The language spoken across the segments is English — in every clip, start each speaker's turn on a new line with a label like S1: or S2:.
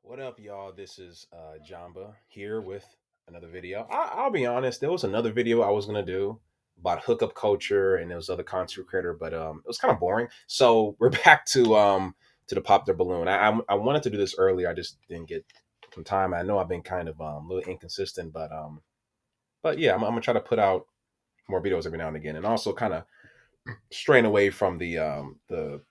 S1: What up, y'all? This is Jamba here with another video. I'll be honest, there was another video I was gonna do about hookup culture, and there was other content creator, but it was kind of boring. So we're back to the pop the balloon. I wanted to do this earlier, I just didn't get some time. I know I've been kind of a little inconsistent, but yeah, I'm gonna try to put out more videos every now and again, and also kind of straying away from the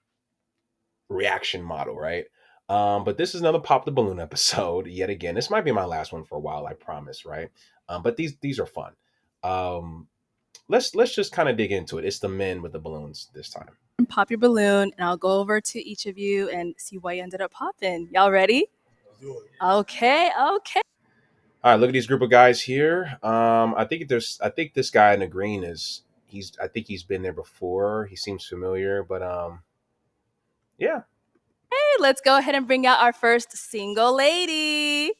S1: reaction model, right? But this is another pop the balloon episode yet again. This might be my last one for a while, I promise, right? But these are fun. Um, let's just kind of dig into it. It's the men with the balloons this time.
S2: Pop your balloon, and I'll go over to each of you and see why you ended up popping. Y'all ready? Okay.
S1: All right, look at these group of guys here. I think this guy in the green I think he's been there before. He seems familiar, but yeah.
S2: Hey, let's go ahead and bring out our first single lady.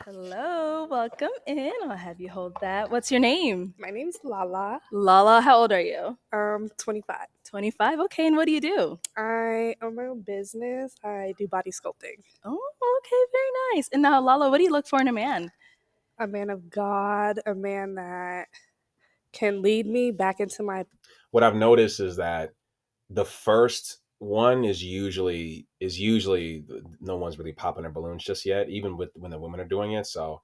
S2: Hello, welcome in. I'll have you hold that. What's your name?
S3: My name's Lala.
S2: Lala, how old are you?
S3: 25.
S2: 25. Okay, and what do you do?
S3: I own my own business. I do body sculpting.
S2: Oh, okay, very nice. And now, Lala, what do you look for in a man?
S3: A man of God, a man that can lead me back into my.
S1: What I've noticed is that the first one is usually no one's really popping their balloons just yet, even with when the women are doing it. So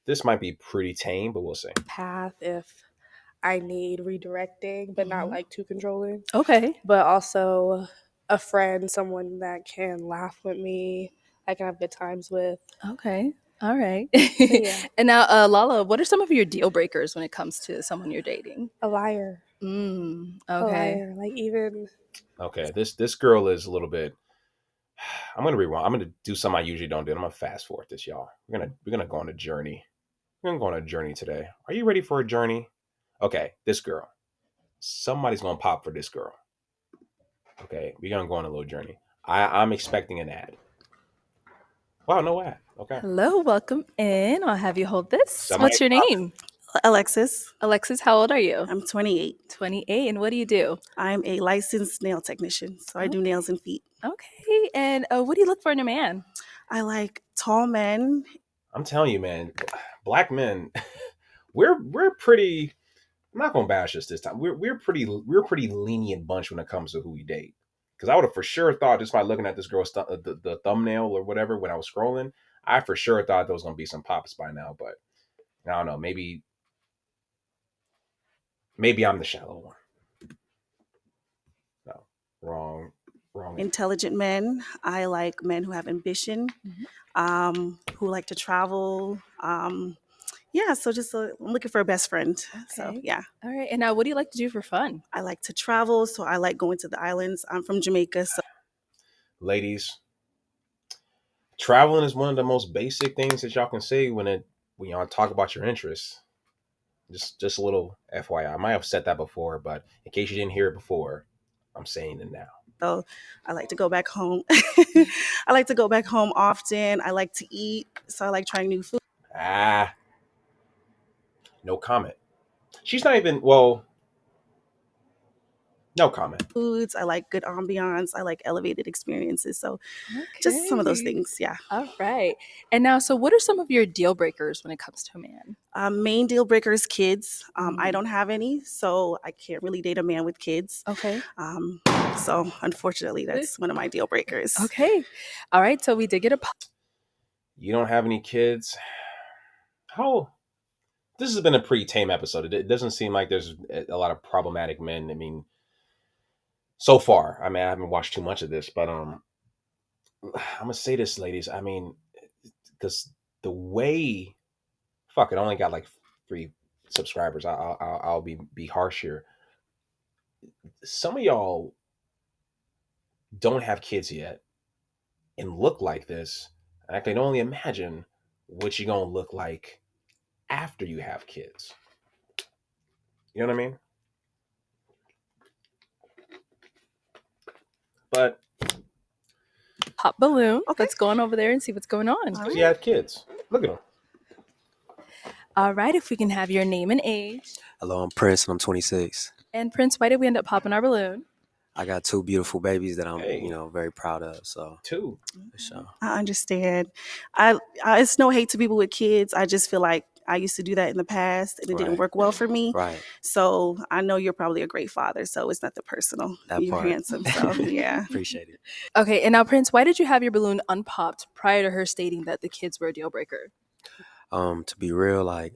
S1: this might be pretty tame, but we'll see.
S3: Path if I need redirecting, but not
S2: Mhm.
S3: like too controlling.
S2: Okay.
S3: But also a friend, someone that can laugh with me, I can have good times with.
S2: Okay. All right.
S3: Yeah.
S2: And now, Lala, what are some of your deal breakers when it comes to someone you're dating?
S3: A liar.
S2: Okay.
S3: A liar. Like even.
S1: Okay, this girl is a little bit. I'm gonna rewind. I'm gonna do something I usually don't do. I'm gonna fast forward this, y'all. We're gonna go on a journey. We're gonna go on a journey today. Are you ready for a journey? Okay, this girl. Somebody's gonna pop for this girl. Okay, we're gonna go on a little journey. I'm expecting an ad. Wow, no ad. Okay.
S2: Hello, welcome in. I'll have you hold this.
S1: Somebody
S2: What's your
S1: pop.
S2: name?
S4: Alexis.
S2: Alexis, how old are you?
S4: I'm 28.
S2: 28. And what do you do?
S4: I'm a licensed nail technician, so I do nails and feet.
S2: Okay. And what do you look for in a man?
S4: I like tall men.
S1: I'm telling you, man, black men, we're pretty. I'm not gonna bash us this time. We're pretty lenient bunch when it comes to who we date. Because I would have for sure thought, just by looking at this girl's the thumbnail or whatever when I was scrolling, I for sure thought there was gonna be some pops by now. But I don't know. Maybe I'm the shallow one. No, wrong.
S4: Intelligent men. I like men who have ambition, who like to travel. So I'm looking for a best friend. So
S2: Okay.
S4: yeah.
S2: All right. And now, what do you like to do for fun?
S4: I like to travel, so I like going to the islands. I'm from Jamaica, so
S1: Ladies, traveling is one of the most basic things that y'all can say when y'all talk about your interests. Just a little FYI. I might have said that before, but in case you didn't hear it before, I'm saying it now.
S4: I like to go back home. I like to go back home often. I like to eat, so I like trying new food.
S1: No comment. She's not even, well, no comment.
S4: Foods. I like good ambiance. I like elevated experiences. So just some of those things. Yeah.
S2: All right. And now, so what are some of your deal breakers when it comes to a man?
S4: Main deal breaker is kids. I don't have any, so I can't really date a man with kids.
S2: Okay.
S4: So unfortunately, that's one of my deal breakers.
S2: Okay. All right. So we did get a pop.
S1: You don't have any kids? This has been a pretty tame episode. It doesn't seem like there's a lot of problematic men. I mean, so far. I mean, I haven't watched too much of this, but I'm gonna say this, ladies. I mean, because the way, fuck it, I only got like 3 subscribers. I'll be harsh here. Some of y'all don't have kids yet and look like this. I can only imagine what you're gonna look like after you have kids. You know what I mean? But
S2: Pop balloon.
S4: Okay.
S2: Let's go on over there and see what's going on.
S1: because you had kids. Look at them.
S2: All right. If we can have your name and age.
S5: Hello, I'm Prince and I'm 26.
S2: And Prince, why did we end up popping our balloon?
S5: I got 2 beautiful babies that I'm,
S1: Hey,
S5: very proud of. So
S1: 2.
S5: for sure.
S4: I understand. I it's no hate to people with kids. I just feel like I used to do that in the past and it didn't
S5: Right.
S4: work well for me.
S5: Right.
S4: So I know you're probably a great father. So it's nothing personal.
S5: That
S4: You're
S5: part.
S4: handsome. So yeah.
S5: Appreciate it.
S2: Okay, and now Prince, why did you have your balloon unpopped prior to her stating that the kids were a deal breaker?
S5: To be real, like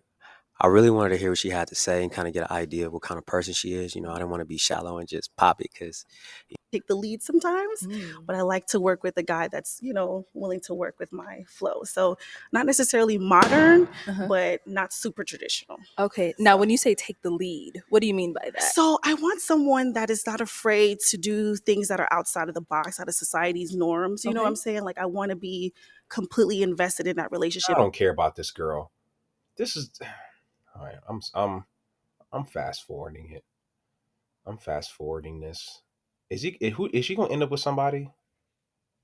S5: I really wanted to hear what she had to say and kind of get an idea of what kind of person she is. I didn't want to be shallow and just pop it because
S4: Take the lead sometimes,
S2: Mm.
S4: but I like to work with a guy that's, willing to work with my flow. So not necessarily modern,
S2: Uh-huh.
S4: but not super traditional.
S2: Okay, now when you say take the lead, what do you mean by that?
S4: So I want someone that is not afraid to do things that are outside of the box, out of society's norms. You know what I'm saying? Like I want to be completely invested in that
S1: I
S4: relationship.
S1: don't care about this girl. This is all right. I'm fast forwarding it. I'm fast forwarding this. Is she gonna end up with somebody?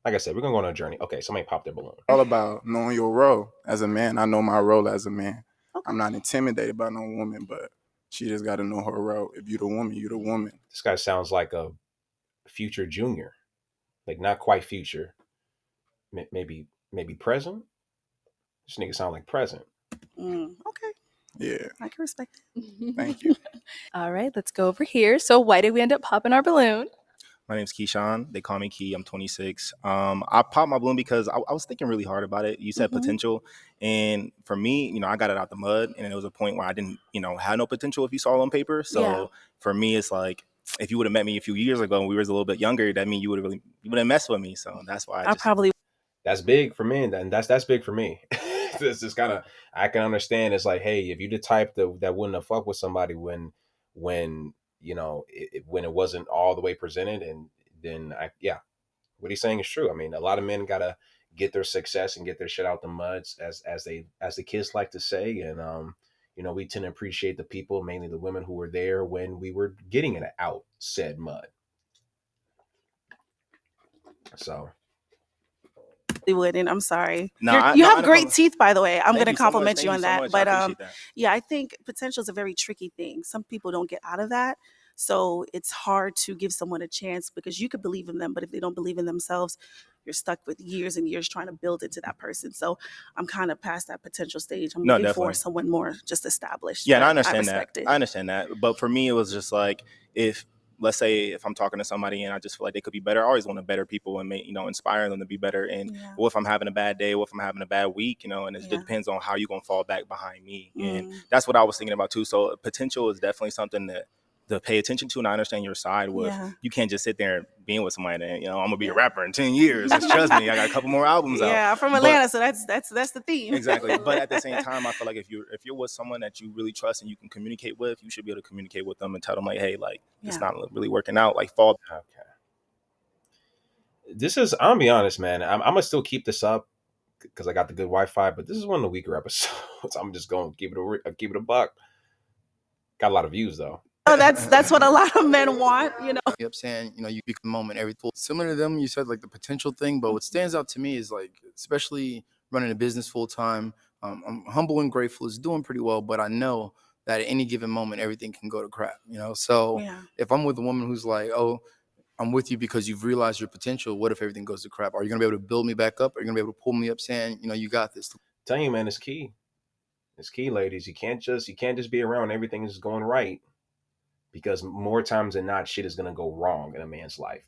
S1: Like I said, we're gonna go on a journey. Okay, somebody popped their balloon.
S6: All about knowing your role as a man. I know my role as a man.
S4: Okay.
S6: I'm not intimidated by no woman, but she just got to know her role. If you the woman, you the woman.
S1: This guy sounds like a future junior, like not quite future, maybe present. This nigga sound like present.
S4: Okay,
S6: Yeah,
S4: I can respect it.
S6: thank you.
S2: All right, let's go over here. So why did we end up popping our balloon?
S7: My name's Keyshawn. They call me Key. I'm 26. I popped my balloon because I was thinking really hard about it. You said potential. And for me, I got it out the mud. And it was a point where I didn't, have no potential if you saw it on paper. So for me, it's like, if you would have met me a few years ago and we was a little bit younger, that means you wouldn't mess with me. So that's why
S4: I probably
S1: That's big for me, and that's big for me. This is kind of, I can understand. It's like, hey, if you the type that wouldn't have fucked with somebody when when it wasn't all the way presented, and then what he's saying is true. I mean, a lot of men gotta get their success and get their shit out the muds, as the kids like to say, and we tend to appreciate the people, mainly the women, who were there when we were getting it out said mud. So
S4: would, and I'm sorry.
S7: No,
S4: You have
S7: no
S4: great
S7: problem.
S4: teeth, by the way. I'm
S7: Thank
S4: going to
S7: you so much.
S4: compliment
S7: Thank
S4: you
S7: you
S4: on
S7: so
S4: that.
S7: much.
S4: But
S7: I appreciate that.
S4: yeah, I think potential is a very tricky thing. Some people don't get out of that. So it's hard to give someone a chance because you could believe in them, but if they don't believe in themselves, you're stuck with years and years trying to build into that person. So I'm kind of past that potential stage. I'm
S7: No,
S4: looking
S7: definitely.
S4: for someone more just established.
S7: Yeah, and I
S4: but
S7: understand that.
S4: respect it.
S7: I understand that. But for me, it was just like, let's say if I'm talking to somebody and I just feel like they could be better, I always want to better people and inspire them to be better. And what if I'm having a bad day? What if I'm having a bad week? And it depends on how you're going to fall back behind me. And that's what I was thinking about too. So potential is definitely something to pay attention to. And I understand your side with, you can't just sit there and being with somebody and, I'm going to be a rapper in 10 years. Just trust me, I got a couple more albums out.
S4: Yeah, from Atlanta, so that's the theme.
S7: Exactly. But at the same time, I feel like if you're with someone that you really trust and you can communicate with, you should be able to communicate with them and tell them like, hey, like it's not really working out. Like fall.
S1: okay. This is, I'm gonna be honest, man. I'm gonna still keep this up because I got the good Wi-Fi, but this is one of the weaker episodes. I'm just gonna keep it a buck. Got a lot of views though.
S4: Oh, that's what a lot of men want,
S8: You know what I'm saying? You pick the moment, everything. Similar to them, you said like the potential thing, but what stands out to me is like, especially running a business full time, I'm humble and grateful. It's doing pretty well, but I know that at any given moment, everything can go to crap, So if I'm with a woman who's like, oh, I'm with you because you've realized your potential, what if everything goes to crap? Are you going to be able to build me back up? Are you going to be able to pull me up saying, you got this?
S1: Tell you, man, it's key. It's key, ladies. You can't just be around everything is going right, because more times than not, shit is gonna go wrong in a man's life.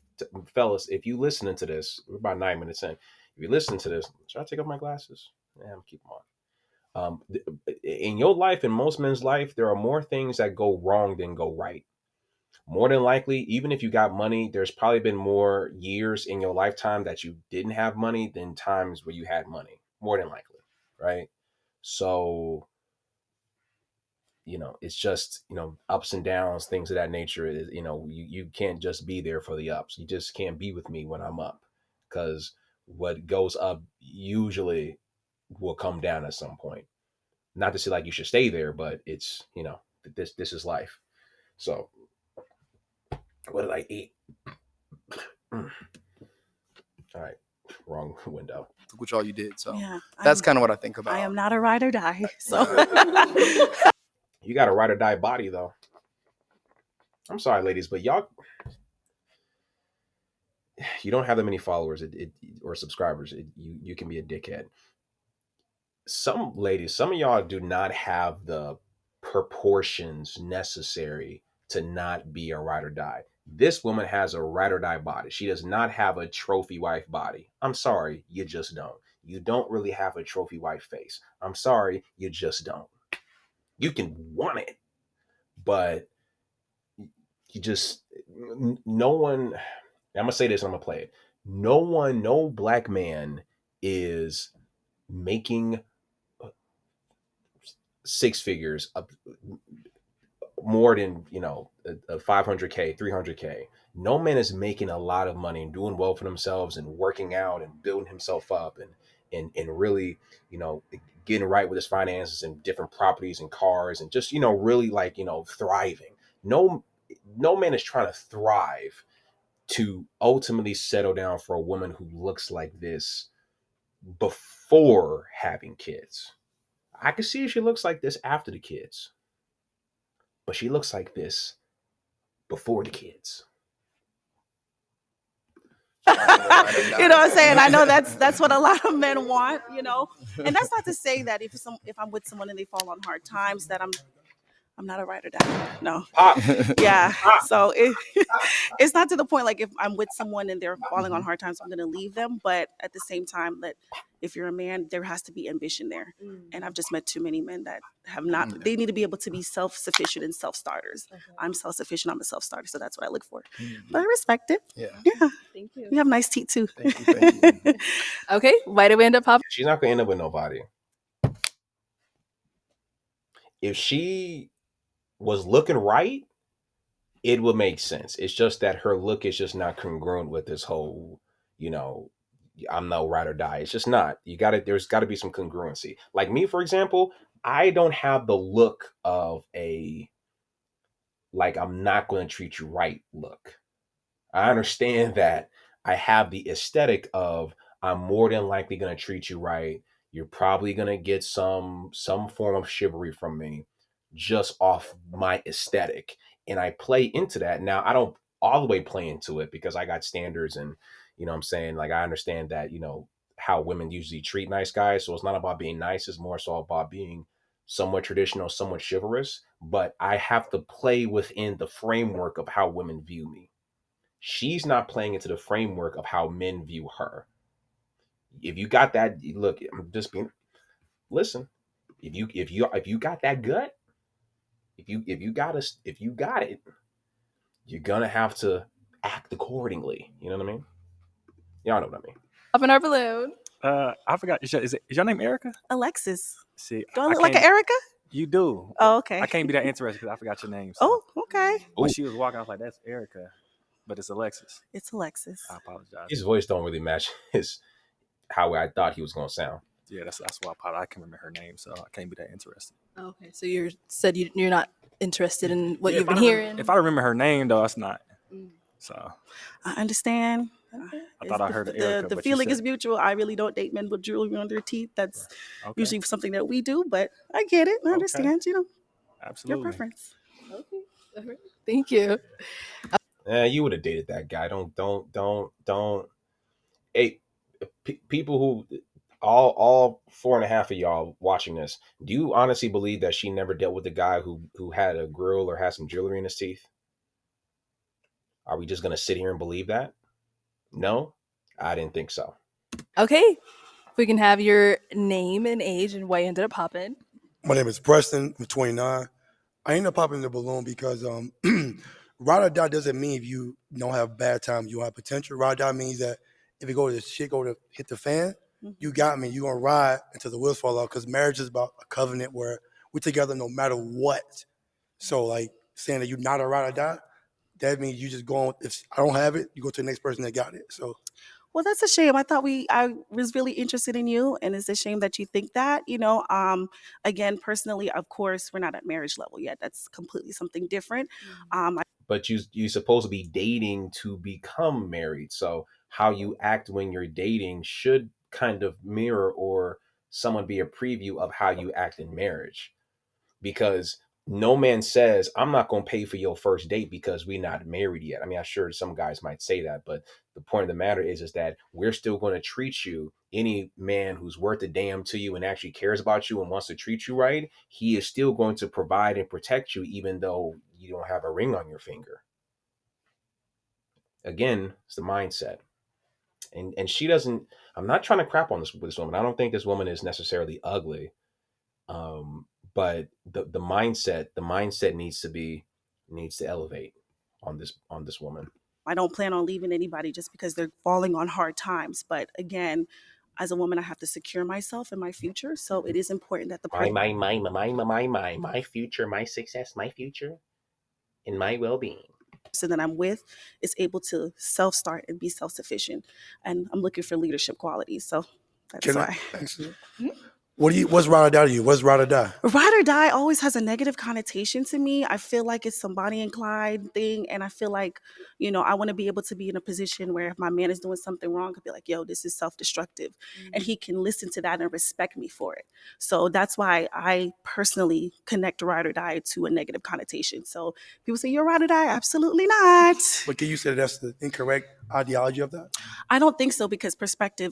S1: Fellas, if you listening to this, we're about 9 minutes in. If you listen to this, should I take off my glasses? Yeah, I'm keep them on. In your life, in most men's life, there are more things that go wrong than go right. More than likely, even if you got money, there's probably been more years in your lifetime that you didn't have money than times where you had money. More than likely, right? So, it's just, ups and downs, things of that nature. Is, you can't just be there for the ups. You just can't be with me when I'm up, because what goes up usually will come down at some point. Not to say like you should stay there, but it's, this is life. So what did I eat? All right. Wrong window.
S8: Look what all you did. So
S4: Yeah,
S8: that's kind of what I think about.
S4: I am not a ride or die. So
S1: You got a ride or die body though. I'm sorry, ladies, but y'all, you don't have that many followers or subscribers, you can be a dickhead. Some ladies, some of y'all do not have the proportions necessary to not be a ride or die. This woman has a ride or die body. She does not have a trophy wife body. I'm sorry, you just don't. You don't really have a trophy wife face. I'm sorry, you just don't. You can want it, but you just, no one, I'm gonna say this, I'm gonna play it. No black man is making six figures, more than, a 500K, 300K. No man is making a lot of money and doing well for themselves and working out and building himself up and really, getting right with his finances and different properties and cars and just, really like, thriving. No man is trying to thrive to ultimately settle down for a woman who looks like this before having kids. I can see if she looks like this after the kids, but she looks like this before the kids.
S4: You know what I'm saying? I know that's what a lot of men want, and that's not to say that if I'm with someone and they fall on hard times that I'm not a ride or die. No. Yeah. So it's not to the point like if I'm with someone and they're falling on hard times, I'm going to leave them. But at the same time, that if you're a man, there has to be ambition there. And I've just met too many men that have not. They need to be able to be self-sufficient and self-starters. Okay. I'm self-sufficient. I'm a self-starter. So that's what I look for. But I respect it. Yeah. Thank you. You have nice teeth too.
S8: Thank you.
S2: Okay. Why did we end up popping?
S1: She's not going to end up with nobody. If she was looking right, it would make sense. It's just that her look is just not congruent with this whole, I'm no ride or die. It's just not. There's got to be some congruency. Like me, for example, I don't have the look of like, I'm not going to treat you right look. I understand that I have the aesthetic of, I'm more than likely going to treat you right. You're probably going to get some form of chivalry from me just off my aesthetic. And I play into that. Now, I don't all the way play into it because I got standards and, what I'm saying, like, I understand that, how women usually treat nice guys. So it's not about being nice. It's more so about being somewhat traditional, somewhat chivalrous. But I have to play within the framework of how women view me. She's not playing into the framework of how men view her. If you got that, look, I'm just being, listen, if you got that gut, if you got it, you're gonna have to act accordingly. You know what I mean? Y'all know what I mean.
S2: Up in our balloon.
S9: I forgot. Is your name Erica?
S4: Alexis.
S9: See,
S4: do I look like an Erica?
S9: You do.
S4: Oh, okay.
S9: I can't be that interested because I forgot your name. So.
S4: Oh, okay.
S9: When she was walking, I was like, "That's Erica," but it's Alexis.
S4: It's Alexis.
S9: I apologize.
S1: His voice don't really match how I thought he was gonna sound.
S9: Yeah, that's why I can't remember her name, so I can't be that interested.
S2: Okay, so you're not interested in what you've been hearing.
S9: If I remember her name, though, it's not. So
S4: I understand.
S9: I thought I heard Erica.
S4: The feeling is mutual. I really don't date men with jewelry on their teeth. That's usually something that we do, but I get it. I understand.
S9: Absolutely.
S4: Your preference.
S2: Okay, all right. Thank you.
S1: Yeah, you would have dated that guy. Don't. Hey, people who, all 4.5 of y'all watching this, do you honestly believe that she never dealt with a guy who had a grill or had some jewelry in his teeth? Are we just gonna sit here and believe that? No, I didn't think so.
S2: Okay, if we can have your name and age and why you ended up popping.
S10: My name is Preston. I'm 29. I ended up popping the balloon because ride or die doesn't mean if you don't have bad time, you have potential. Ride or die means that if you go to hit the fan, you got me. You're going to ride until the wheels fall off because marriage is about a covenant where we're together no matter what. So, like, saying that you're not a ride or die, that means you just go on. If I don't have it, you go to the next person that got it. So,
S4: well, that's a shame. I was really interested in you, and it's a shame that you think that. Again, personally, of course, we're not at marriage level yet. That's completely something different.
S1: But you're supposed to be dating to become married. So how you act when you're dating should kind of mirror or someone be a preview of how you act in marriage. Because no man says, I'm not going to pay for your first date because we're not married yet. I mean, I'm sure some guys might say that, but the point of the matter is that we're still going to treat you. Any man who's worth a damn to you and actually cares about you and wants to treat you right, he is still going to provide and protect you, even though you don't have a ring on your finger. Again, it's the mindset. And she doesn't. I'm not trying to crap on this woman. I don't think this woman is necessarily ugly. But the mindset needs to elevate on this woman.
S4: I don't plan on leaving anybody just because they're falling on hard times. But again, as a woman, I have to secure myself and my future. So it is important that the person
S1: My future, my success, my future, and my well-being
S4: that I'm with is able to self-start and be self-sufficient. And I'm looking for leadership qualities. So that's why.
S10: What's ride or die to you? What's ride or die?
S4: Ride or die always has a negative connotation to me. I feel like it's some Bonnie and Clyde thing. And I feel like, I want to be able to be in a position where if my man is doing something wrong, I could be like, yo, this is self-destructive. And he can listen to that and respect me for it. So that's why I personally connect ride or die to a negative connotation. So people say, you're ride or die? Absolutely not.
S10: But can you say that's the incorrect ideology of that?
S4: I don't think so, because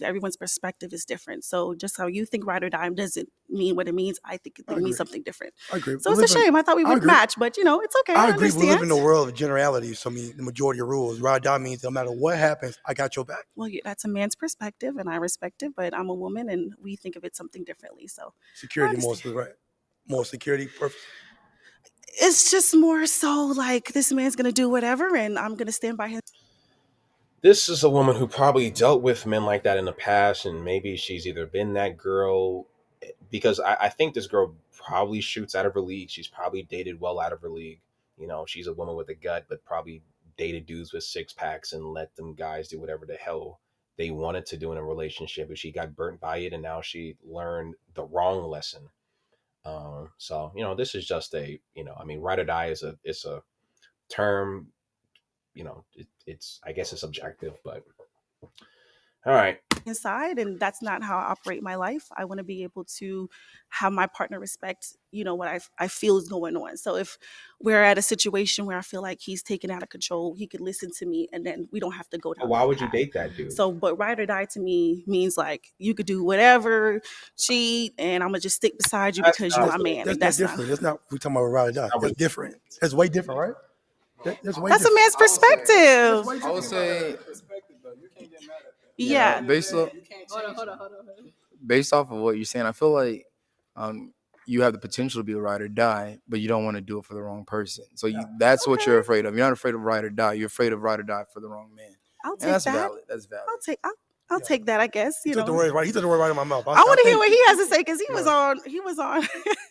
S4: everyone's perspective is different. So just how you think ride or die doesn't mean what it means. I think it means something different.
S10: I agree.
S4: So it's a shame. I thought we would match, but it's okay.
S10: I agree. We live in a world of generalities. So I mean, the majority of rules. Ride or die means no matter what happens, I got your back.
S4: Well, that's a man's perspective, and I respect it. But I'm a woman, and we think of it something differently. So
S10: security, more security. Perfect.
S4: It's just more so like this man's gonna do whatever, and I'm gonna stand by him.
S1: This is a woman who probably dealt with men like that in the past, and maybe she's either been that girl, because I think this girl probably shoots out of her league. She's probably dated well out of her league. She's a woman with a gut, but probably dated dudes with six packs and let them guys do whatever the hell they wanted to do in a relationship. But she got burnt by it, and now she learned the wrong lesson. So this is just ride or die it's a term. It's I guess it's subjective, but all right.
S4: Inside, and that's not how I operate my life. I want to be able to have my partner respect, what I feel is going on. So if we're at a situation where I feel like he's taken out of control, he could listen to me, and then we don't have to go down.
S1: Why would you date that dude?
S4: So, but ride or die to me means like you could do whatever, cheat, and I'm gonna just stick beside you because you're my man.
S10: That's different. That's not we talking about ride or die. That's different. That's way different, right?
S4: That's a man's perspective.
S8: I would say.
S4: Yeah.
S8: Based off of what you're saying, I feel like you have the potential to be a ride or die, but you don't want to do it for the wrong person. So that's what you're afraid of. You're not afraid of ride or die. You're afraid of ride or die for the wrong man.
S4: That's
S8: that. Valid. That's valid.
S4: I'll take that, I guess.
S10: He took the word right in my mouth.
S4: I want to hear what he has to say, because he was on.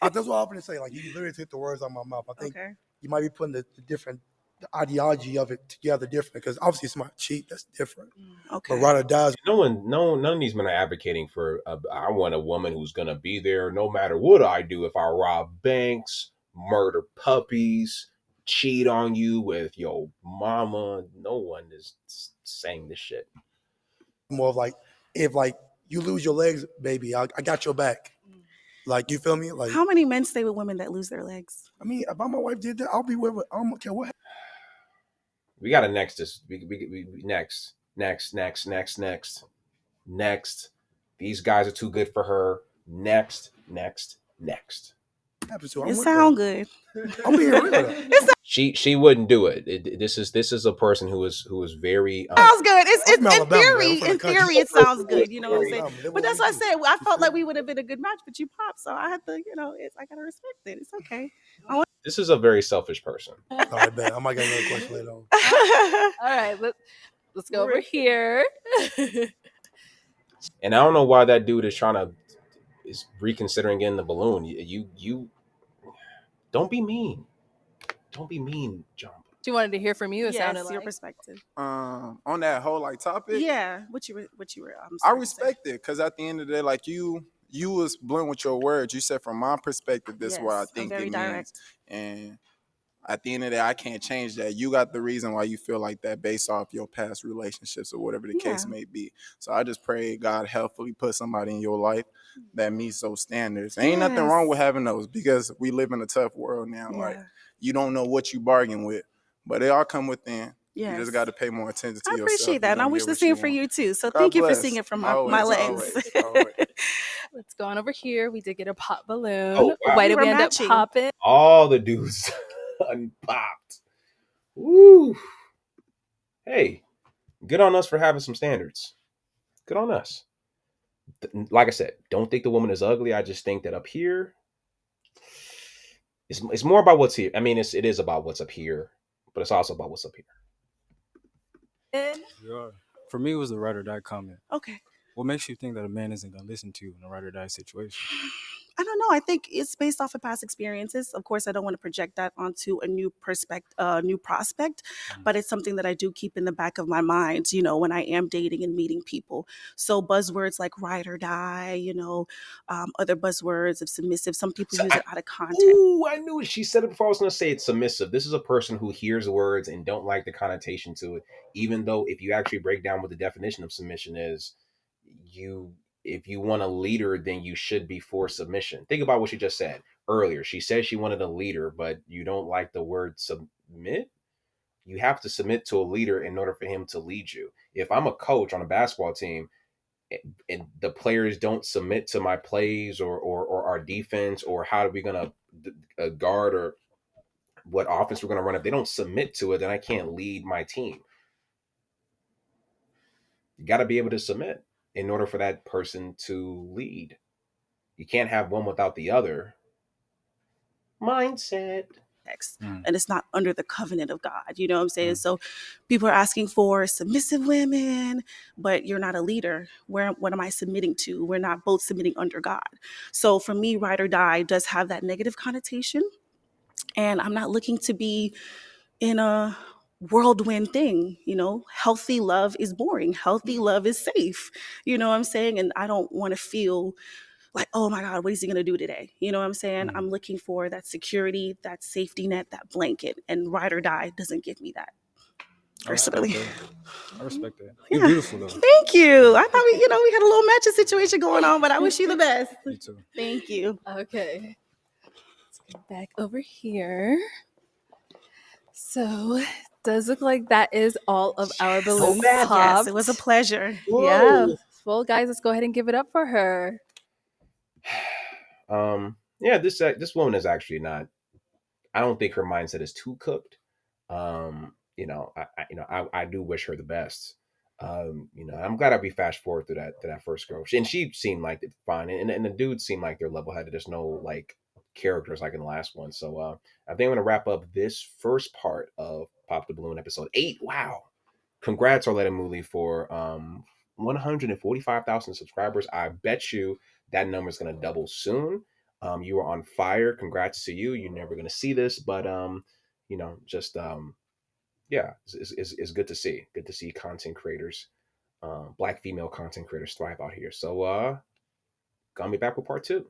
S10: That's what I'm going to say. Like, he literally took the words out of my mouth. I think you might be putting the ideology of it together different, because obviously it's not cheat. That's different.
S4: Okay.
S10: But ride or die.
S1: None of these men are advocating for. I want a woman who's gonna be there no matter what I do. If I rob banks, murder puppies, cheat on you with your mama, no one is saying this shit.
S10: More of like, if like you lose your legs, baby, I got your back. Like, you feel me? Like,
S4: how many men stay with women that lose their legs?
S10: I mean, if my wife did that, I'll be with her. I don't care what.
S1: We got to next. Next. These guys are too good for her. Next.
S4: It sounds good.
S10: I'm being real with her.
S1: She wouldn't do it. This is a person who is very
S4: sounds good. It's in theory it sounds good. You know what I'm saying? But that's what I said. I felt like we would have been a good match, but you popped, so I had to. I gotta respect it. It's okay.
S1: This is a very selfish person.
S10: All right, bet. I might get another question later on.
S2: All right, let's go over here.
S1: And I don't know why that dude is reconsidering getting the balloon. You don't be mean. Don't be mean, John.
S2: She wanted to hear from you. It sounded like
S4: your perspective.
S6: On that whole topic.
S4: Yeah, what you were.
S6: I respect it, because at the end of the day, like you was blunt with your words. You said, from my perspective, this is what I think it means. And at the end of the day, I can't change that. You got the reason why you feel like that based off your past relationships or whatever the case may be. So I just pray God helpfully put somebody in your life that meets those standards. Ain't nothing wrong with having those, because we live in a tough world now. Like, you don't know what you bargain with, but they all come within. You just got to pay more attention to
S4: I
S6: yourself.
S4: appreciate that, and I wish the same for you too. So
S6: God
S4: thank you for
S6: bless.
S4: seeing it from
S6: Always,
S4: my lens.
S6: always.
S2: Let's go on over here. We did get a pop balloon.
S1: Oh, wow.
S2: Why
S4: We
S2: did
S4: were
S2: we end up
S4: matching.
S2: popping?
S1: All the dudes unpopped. Woo. Hey, good on us for having some standards. Good on us. Like I said, don't think the woman is ugly. I just think that up here, it's more about what's here. I mean, it is about what's up here, but it's also about what's up here.
S9: Yeah. For me, it was the ride or die comment.
S4: Okay.
S9: What makes you think that a man isn't going to listen to you in a ride or die situation?
S4: I don't know. I think it's based off of past experiences. Of course, I don't want to project that onto a new new prospect, but it's something that I do keep in the back of my mind, when I am dating and meeting people. So buzzwords like ride or die, other buzzwords of submissive. Some people use it out of context.
S1: Ooh, I knew it. She said it before I was going to say it's submissive. This is a person who hears the words and don't like the connotation to it, even though if you actually break down what the definition of submission is, if you want a leader, then you should be for submission. Think about what she just said earlier. She said she wanted a leader, but you don't like the word submit. You have to submit to a leader in order for him to lead you. If I'm a coach on a basketball team and the players don't submit to my plays or our defense or how are we going to guard or what offense we're going to run, if they don't submit to it, then I can't lead my team. You got to be able to submit in order for that person to lead. You can't have one without the other. Mindset.
S4: And it's not under the covenant of God. You know what I'm saying? So people are asking for submissive women, but you're not a leader. What am I submitting to? We're not both submitting under God. So for me, ride or die does have that negative connotation. And I'm not looking to be in a whirlwind thing. Healthy love is boring. Healthy love is safe. You know what I'm saying? And I don't want to feel like, oh my God, what is he going to do today? You know what I'm saying? I'm looking for that security, that safety net, that blanket, and ride or die doesn't give me that. Personally.
S9: I respect that. You're beautiful though.
S4: Thank you. I thought we had a little matching situation going on, but I wish you the best.
S9: Me too.
S4: Thank you.
S2: Okay. Let's go back over here. So does look like that is all of our balloons popped.
S4: Yes, it was a pleasure.
S2: Whoa. Yeah. Well, guys, let's go ahead and give it up for her.
S1: Yeah, this woman is actually not. I don't think her mindset is too cooked. I do wish her the best. I'm glad we fast forward to that first girl, and she seemed like it's fine, and the dudes seemed like they're level headed. There's no like characters like in the last one. So I think I'm gonna wrap up this first part of Pop the Balloon episode 8. Wow, congrats Arletta Mooley for 145,000 subscribers. I bet you that number is gonna double soon. You are on fire. Congrats to you. You're never gonna see this, but yeah, it's good to see. Good to see content creators, Black female content creators thrive out here. So gonna be back with part 2.